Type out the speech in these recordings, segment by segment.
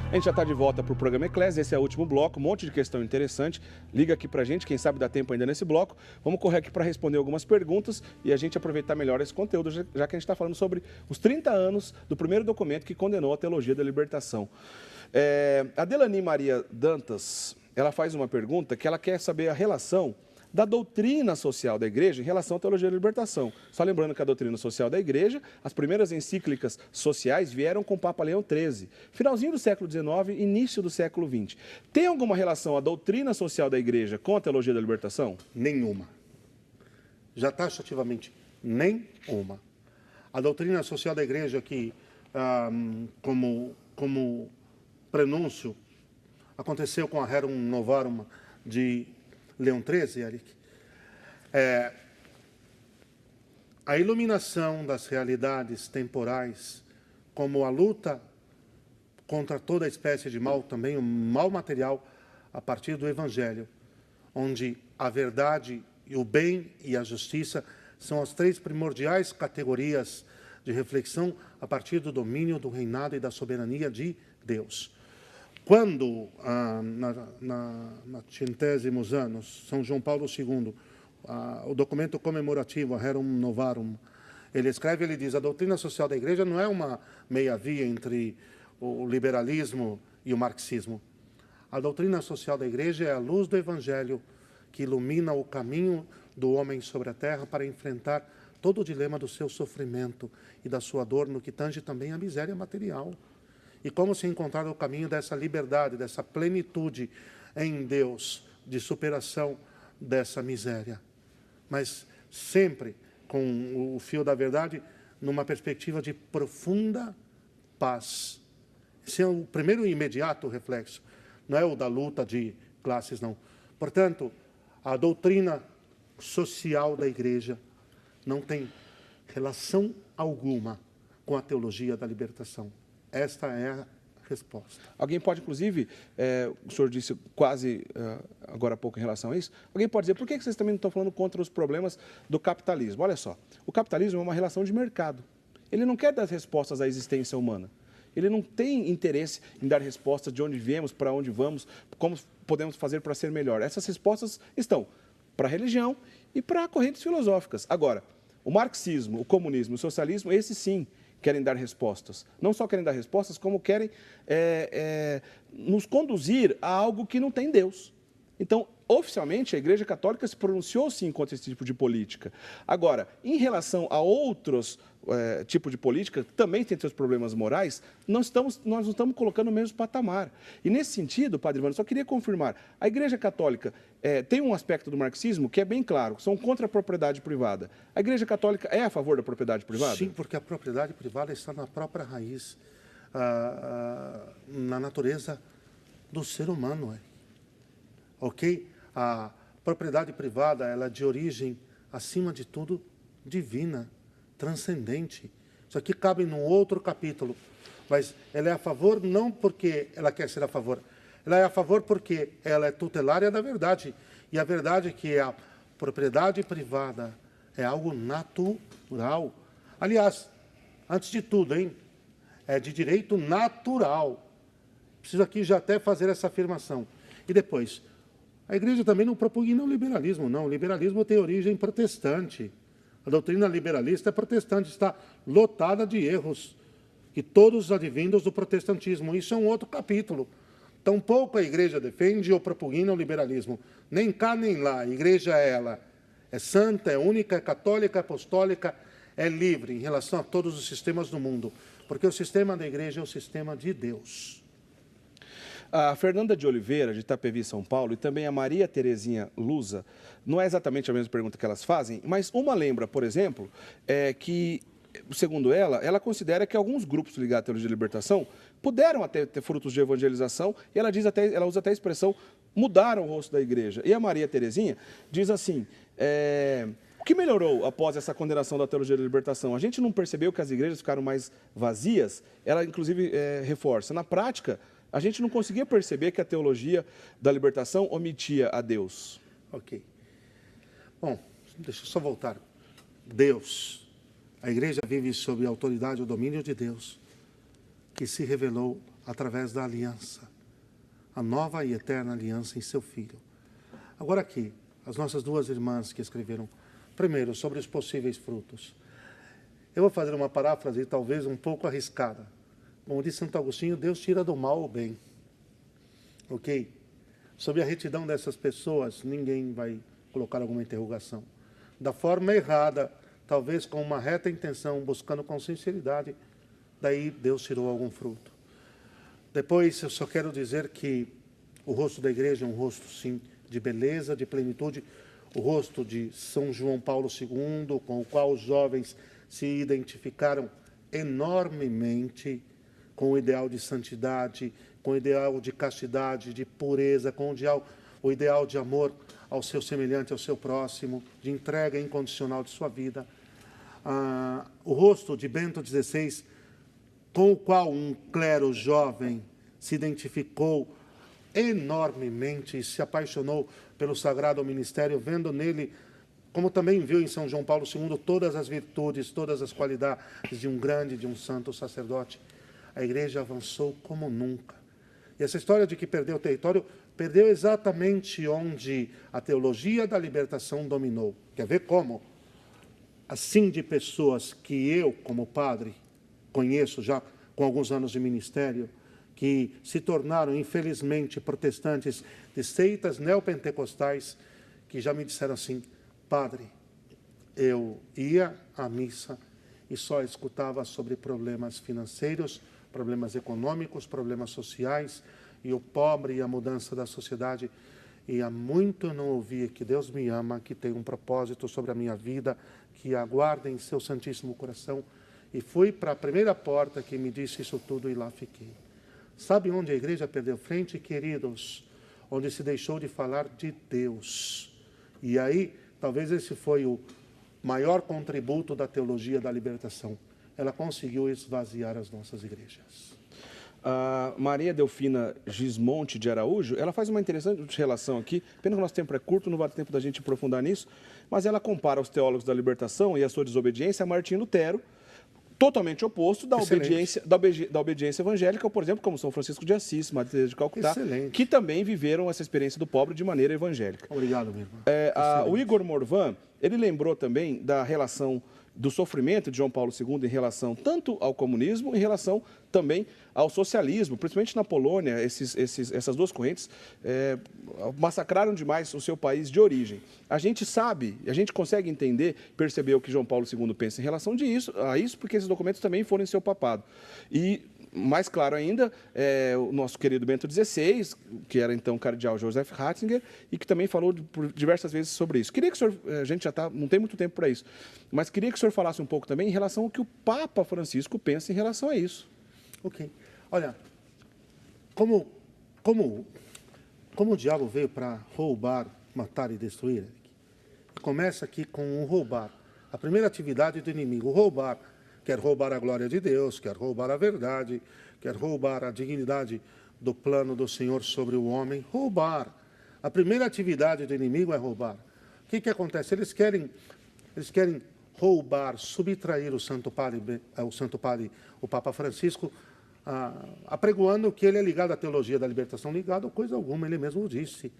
A gente já está de volta para o programa Eclésia, esse é o último bloco, um monte de questão interessante. Liga aqui para a gente, quem sabe dá tempo ainda nesse bloco. Vamos correr aqui para responder algumas perguntas e a gente aproveitar melhor esse conteúdo, já que a gente está falando sobre os 30 anos do primeiro documento que condenou a teologia da libertação. A Delani Maria Dantas, ela faz uma pergunta que ela quer saber a relação da doutrina social da igreja em relação à teologia da libertação. Só lembrando que a doutrina social da igreja, as primeiras encíclicas sociais vieram com o Papa Leão XIII, finalzinho do século XIX, início do século XX. Tem alguma relação a doutrina social da igreja com a teologia da libertação? Nenhuma. Já taxativamente, nenhuma. A doutrina social da igreja que, como prenúncio, aconteceu com a Rerum Novarum de Leão XIII, Eric, a iluminação das realidades temporais, como a luta contra toda espécie de mal, também o mal material, a partir do Evangelho, onde a verdade, e o bem e a justiça são as três primordiais categorias de reflexão a partir do domínio, do reinado e da soberania de Deus. Quando, na centésimos anos, São João Paulo II, o documento comemorativo, a Rerum Novarum, ele escreve, ele diz, a doutrina social da igreja não é uma meia-via entre o liberalismo e o marxismo. A doutrina social da igreja é a luz do Evangelho que ilumina o caminho do homem sobre a terra para enfrentar todo o dilema do seu sofrimento e da sua dor no que tange também a miséria material. E como se encontrar o caminho dessa liberdade, dessa plenitude em Deus, de superação dessa miséria. Mas sempre com o fio da verdade, numa perspectiva de profunda paz. Esse é o primeiro e imediato reflexo. Não é o da luta de classes, não. Portanto, a doutrina social da igreja não tem relação alguma com a teologia da libertação. Esta é a resposta. Alguém pode, inclusive, o senhor disse quase agora há pouco em relação a isso, alguém pode dizer, por que vocês também não estão falando contra os problemas do capitalismo? Olha só, o capitalismo é uma relação de mercado. Ele não quer dar respostas à existência humana. Ele não tem interesse em dar respostas de onde viemos, para onde vamos, como podemos fazer para ser melhor. Essas respostas estão para a religião e para correntes filosóficas. Agora, o marxismo, o comunismo, o socialismo, esses sim, querem dar respostas. Não só querem dar respostas, como querem nos conduzir a algo que não tem Deus. Então, oficialmente, a Igreja Católica se pronunciou, sim, contra esse tipo de política. Agora, em relação a outros tipos de política, que também tem seus problemas morais, nós não estamos colocando no mesmo patamar. E, nesse sentido, Padre Ivano, só queria confirmar, a Igreja Católica tem um aspecto do marxismo que é bem claro, são contra a propriedade privada. A Igreja Católica é a favor da propriedade privada? Sim, porque a propriedade privada está na própria raiz, na natureza do ser humano. Ok? A propriedade privada, ela é de origem, acima de tudo, divina, transcendente. Isso aqui cabe num outro capítulo. Mas ela é a favor não porque ela quer ser a favor. Ela é a favor porque ela é tutelária da verdade. E a verdade é que a propriedade privada é algo natural. Aliás, antes de tudo, é de direito natural. Preciso aqui já até fazer essa afirmação. E depois, a igreja também não propugna o liberalismo, não. O liberalismo tem origem protestante. A doutrina liberalista é protestante, está lotada de erros, que todos advindos do protestantismo. Isso é um outro capítulo. Tampouco a igreja defende ou propugna o liberalismo. Nem cá, nem lá. A igreja, ela é santa, é única, é católica, é apostólica, é livre em relação a todos os sistemas do mundo. Porque o sistema da igreja é o sistema de Deus. A Fernanda de Oliveira, de Itapevi, São Paulo, e também a Maria Terezinha Lusa, não é exatamente a mesma pergunta que elas fazem, mas uma lembra, por exemplo, que, segundo ela considera que alguns grupos ligados à teologia da libertação puderam até ter frutos de evangelização, e ela usa até a expressão, mudaram o rosto da igreja. E a Maria Terezinha diz assim, o que melhorou após essa condenação da teologia da libertação? A gente não percebeu que as igrejas ficaram mais vazias? Ela, inclusive, reforça, na prática, a gente não conseguia perceber que a teologia da libertação omitia a Deus. Ok. Bom, deixa eu só voltar. Deus. A igreja vive sob a autoridade e o domínio de Deus. que se revelou através da aliança, a nova e eterna aliança em seu Filho. Agora aqui, as nossas duas irmãs que escreveram, primeiro, sobre os possíveis frutos. Eu vou fazer uma paráfrase, talvez um pouco arriscada. Como disse Santo Agostinho, Deus tira do mal o bem. Ok? Sobre a retidão dessas pessoas, ninguém vai colocar alguma interrogação. Da forma errada, talvez com uma reta intenção, buscando com sinceridade, daí Deus tirou algum fruto. Depois, eu só quero dizer que o rosto da igreja é um rosto, sim, de beleza, de plenitude, o rosto de São João Paulo II, com o qual os jovens se identificaram enormemente com o ideal de santidade, com o ideal de castidade, de pureza, com o ideal de amor ao seu semelhante, ao seu próximo, de entrega incondicional de sua vida. O rosto de Bento XVI, com o qual um clero jovem se identificou enormemente e se apaixonou pelo sagrado ministério, vendo nele, como também viu em São João Paulo II, todas as virtudes, todas as qualidades de um grande, de um santo sacerdote. A igreja avançou como nunca. E essa história de que perdeu o território, perdeu exatamente onde a teologia da libertação dominou. Quer ver como? Assim, de pessoas que eu, como padre, conheço já com alguns anos de ministério, que se tornaram, infelizmente, protestantes de seitas neopentecostais, que já me disseram assim: padre, eu ia à missa e só escutava sobre problemas financeiros, problemas econômicos, problemas sociais, e o pobre e a mudança da sociedade, e há muito eu não ouvia que Deus me ama, que tem um propósito sobre a minha vida, que aguarda em seu Santíssimo Coração. E fui para a primeira porta que me disse isso tudo e lá fiquei. Sabe onde a igreja perdeu frente, queridos? Onde se deixou de falar de Deus. E aí, talvez esse foi o maior contributo da teologia da libertação. Ela conseguiu esvaziar as nossas igrejas. A Maria Delfina Gismonte de Araújo, ela faz uma interessante relação aqui, pena que o nosso tempo é curto, não vai ter tempo da gente aprofundar nisso, mas ela compara os teólogos da libertação e a sua desobediência a Martim Lutero, totalmente oposto da obediência evangélica, por exemplo, como São Francisco de Assis, Madre Teresa de Calcutá, que também viveram essa experiência do pobre de maneira evangélica. Obrigado, meu irmão. O Igor Morvan, ele lembrou também da relação do sofrimento de João Paulo II em relação tanto ao comunismo, em relação também ao socialismo, principalmente na Polônia. Essas duas correntes massacraram demais o seu país de origem. A gente sabe, a gente consegue entender, perceber o que João Paulo II pensa em relação a isso, porque esses documentos também foram em seu papado. E, mais claro ainda, o nosso querido Bento XVI, que era então o cardeal Joseph Ratzinger, e que também falou por diversas vezes sobre isso. Queria que o senhor, a gente já não tem muito tempo para isso, mas queria que o senhor falasse um pouco também em relação ao que o Papa Francisco pensa em relação a isso. Ok. Olha, como o diabo veio para roubar, matar e destruir, começa aqui com o roubar. A primeira atividade do inimigo, roubar. Quer roubar a glória de Deus, quer roubar a verdade, quer roubar a dignidade do plano do Senhor sobre o homem. Roubar. A primeira atividade do inimigo é roubar. O que acontece? Eles querem roubar, subtrair o Santo Padre, o Papa Francisco, apregoando que ele é ligado à teologia da libertação. Ligado a coisa alguma, ele mesmo disse.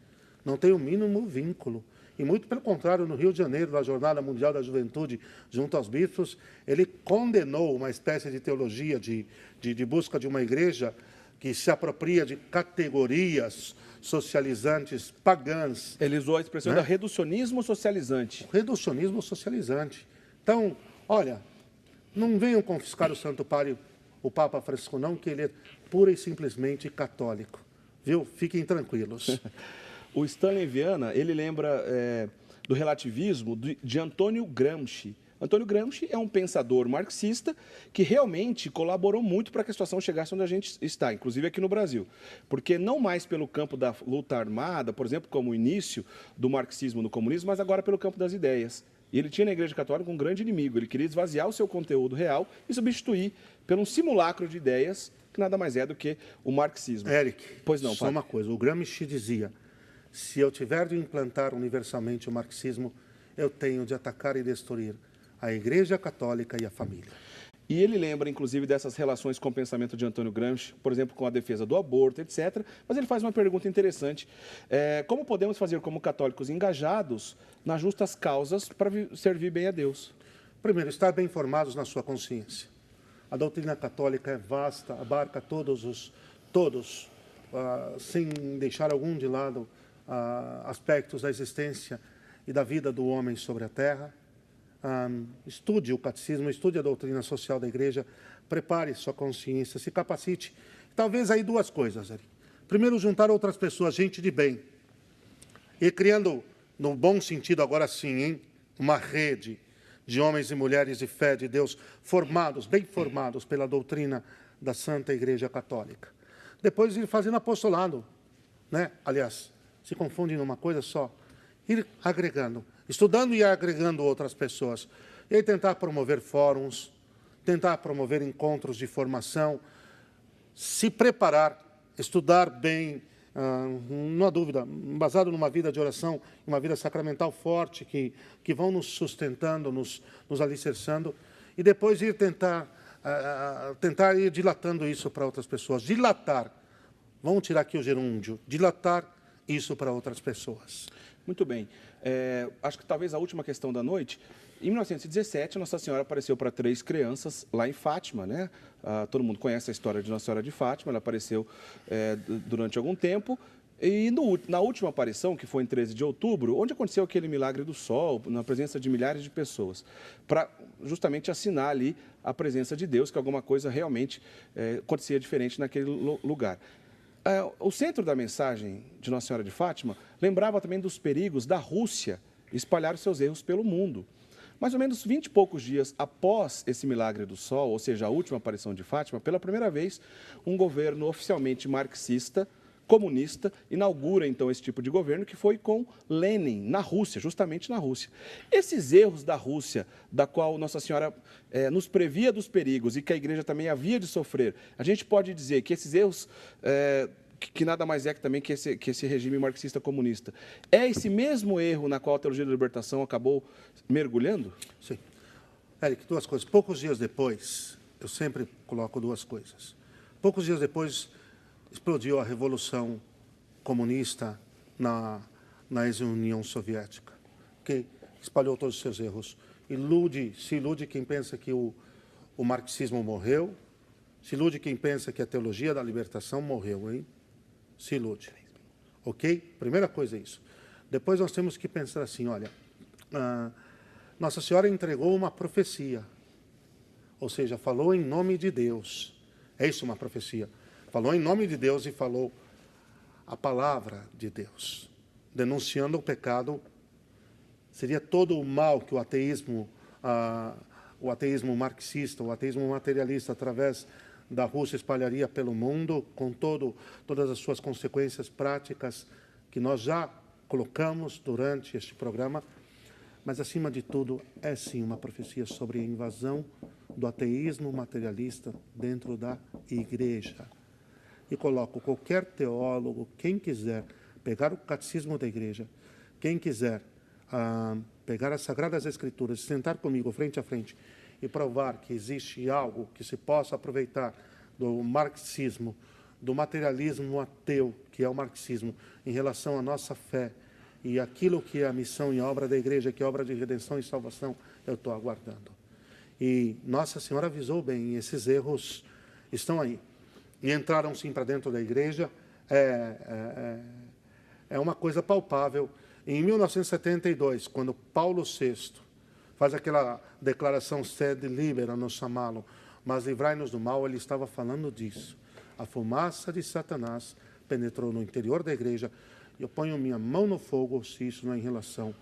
Não tem o mínimo vínculo. E muito pelo contrário, no Rio de Janeiro, na Jornada Mundial da Juventude, junto aos bispos, ele condenou uma espécie de teologia de busca de uma igreja que se apropria de categorias socializantes, pagãs. Ele usou a expressão da reducionismo socializante. Reducionismo socializante. Então, olha, não venham confiscar o Santo Padre, o Papa Francisco, não, que ele é pura e simplesmente católico. Viu? Fiquem tranquilos. O Stanley Viana, ele lembra do relativismo de Antônio Gramsci. Antônio Gramsci é um pensador marxista que realmente colaborou muito para que a situação chegasse onde a gente está, inclusive aqui no Brasil. Porque não mais pelo campo da luta armada, por exemplo, como o início do marxismo no comunismo, mas agora pelo campo das ideias. E ele tinha na Igreja Católica um grande inimigo. Ele queria esvaziar o seu conteúdo real e substituir por um simulacro de ideias que nada mais é do que o marxismo. Eric, pois não, só padre. Uma coisa. O Gramsci dizia: se eu tiver de implantar universalmente o marxismo, eu tenho de atacar e destruir a Igreja Católica e a família. E ele lembra, inclusive, dessas relações com o pensamento de Antônio Gramsci, por exemplo, com a defesa do aborto, etc. Mas ele faz uma pergunta interessante. Como podemos fazer como católicos engajados nas justas causas para servir bem a Deus? Primeiro, estar bem informados na sua consciência. A doutrina católica é vasta, abarca todos, sem deixar algum de lado, aspectos da existência e da vida do homem sobre a terra. Estude o catecismo, estude a doutrina social da igreja, prepare sua consciência, se capacite. Talvez aí duas coisas. Primeiro, juntar outras pessoas, gente de bem, e criando, no bom sentido agora sim, uma rede de homens e mulheres de fé de Deus, formados, bem formados pela doutrina da Santa Igreja Católica. Depois ir fazendo apostolado, né? Aliás, se confunde numa coisa só. Ir agregando, estudando e agregando outras pessoas. E aí tentar promover fóruns, tentar promover encontros de formação, se preparar, estudar bem, não há dúvida, baseado numa vida de oração, uma vida sacramental forte, que vão nos sustentando, nos alicerçando, e depois ir tentar ir dilatando isso para outras pessoas. Dilatar, vamos tirar aqui o gerúndio, dilatar isso para outras pessoas. Muito bem. Acho que talvez a última questão da noite. Em 1917, Nossa Senhora apareceu para 3 crianças lá em Fátima, né? Todo mundo conhece a história de Nossa Senhora de Fátima, ela apareceu durante algum tempo. E na última aparição, que foi em 13 de outubro, onde aconteceu aquele milagre do sol, na presença de milhares de pessoas, para justamente assinar ali a presença de Deus, que alguma coisa realmente acontecia diferente naquele lugar. O centro da mensagem de Nossa Senhora de Fátima lembrava também dos perigos da Rússia espalhar os seus erros pelo mundo. Mais ou menos 20 e poucos dias após esse milagre do sol, ou seja, a última aparição de Fátima, pela primeira vez, um governo oficialmente marxista, comunista, inaugura então esse tipo de governo, que foi com Lenin, na Rússia, justamente na Rússia. Esses erros da Rússia, da qual Nossa Senhora nos previa dos perigos e que a Igreja também havia de sofrer, a gente pode dizer que esses erros, que nada mais é que também que esse regime marxista comunista, é esse mesmo erro na qual a teologia da libertação acabou mergulhando? Sim. Eric, duas coisas. Poucos dias depois, eu sempre coloco duas coisas. Poucos dias depois, explodiu a Revolução Comunista na ex-União Soviética, que espalhou todos os seus erros. Se ilude quem pensa que o marxismo morreu, se ilude quem pensa que a teologia da libertação morreu, hein? Se ilude. Ok? Primeira coisa é isso. Depois nós temos que pensar assim, olha, Nossa Senhora entregou uma profecia, ou seja, falou em nome de Deus. É isso uma profecia. Falou em nome de Deus e falou a palavra de Deus, denunciando o pecado. Seria todo o mal que o ateísmo marxista, o ateísmo materialista, através da Rússia, espalharia pelo mundo, com todas as suas consequências práticas que nós já colocamos durante este programa. Mas, acima de tudo, é sim uma profecia sobre a invasão do ateísmo materialista dentro da Igreja. E coloco qualquer teólogo, quem quiser pegar o catecismo da Igreja, quem quiser pegar as Sagradas Escrituras, sentar comigo frente a frente e provar que existe algo que se possa aproveitar do marxismo, do materialismo ateu, que é o marxismo, em relação à nossa fé e aquilo que é a missão e a obra da Igreja, que é a obra de redenção e salvação, eu estou aguardando. E Nossa Senhora avisou bem, esses erros estão aí. E entraram sim para dentro da Igreja, é uma coisa palpável. Em 1972, quando Paulo VI faz aquela declaração sed libera nos amalo, mas livrai-nos do mal, ele estava falando disso. A fumaça de Satanás penetrou no interior da Igreja e eu ponho minha mão no fogo se isso não é em relação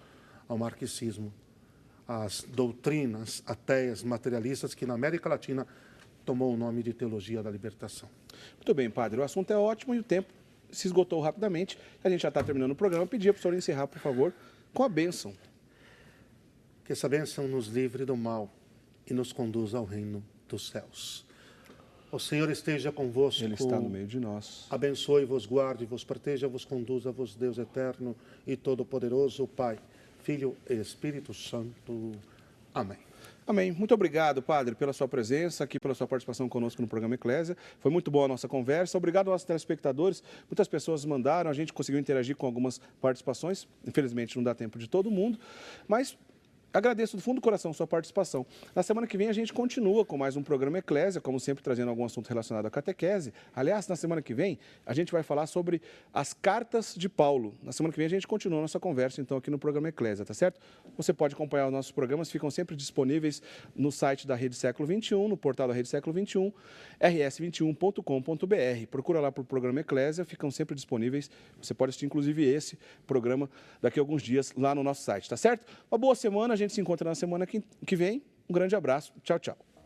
ao marxismo, às doutrinas ateias materialistas que na América Latina tomou o nome de teologia da libertação. Muito bem, padre. O assunto é ótimo e o tempo se esgotou rapidamente. A gente já está terminando o programa. Eu pedia para o senhor encerrar, por favor, com a bênção. Que essa bênção nos livre do mal e nos conduza ao reino dos céus. O Senhor esteja convosco. Ele está no meio de nós. Abençoe, vos guarde, vos proteja, vos conduza, vos Deus eterno e todo-poderoso, Pai, Filho e Espírito Santo. Amém. Amém. Muito obrigado, padre, pela sua presença aqui, pela sua participação conosco no programa Eclésia. Foi muito boa a nossa conversa. Obrigado aos nossos telespectadores. Muitas pessoas mandaram, a gente conseguiu interagir com algumas participações. Infelizmente, não dá tempo de todo mundo, mas agradeço do fundo do coração a sua participação. Na semana que vem a gente continua com mais um programa Eclésia, como sempre trazendo algum assunto relacionado à catequese. Aliás, na semana que vem a gente vai falar sobre as cartas de Paulo. Na semana que vem a gente continua a nossa conversa então aqui no programa Eclésia, tá certo? Você pode acompanhar os nossos programas, ficam sempre disponíveis no site da Rede Século XXI, no portal da Rede Século XXI, rs21.com.br. Procura lá por programa Eclésia, ficam sempre disponíveis. Você pode assistir inclusive esse programa daqui a alguns dias lá no nosso site, tá certo? Uma boa semana, a gente se encontra na semana que vem. Um grande abraço. Tchau, tchau.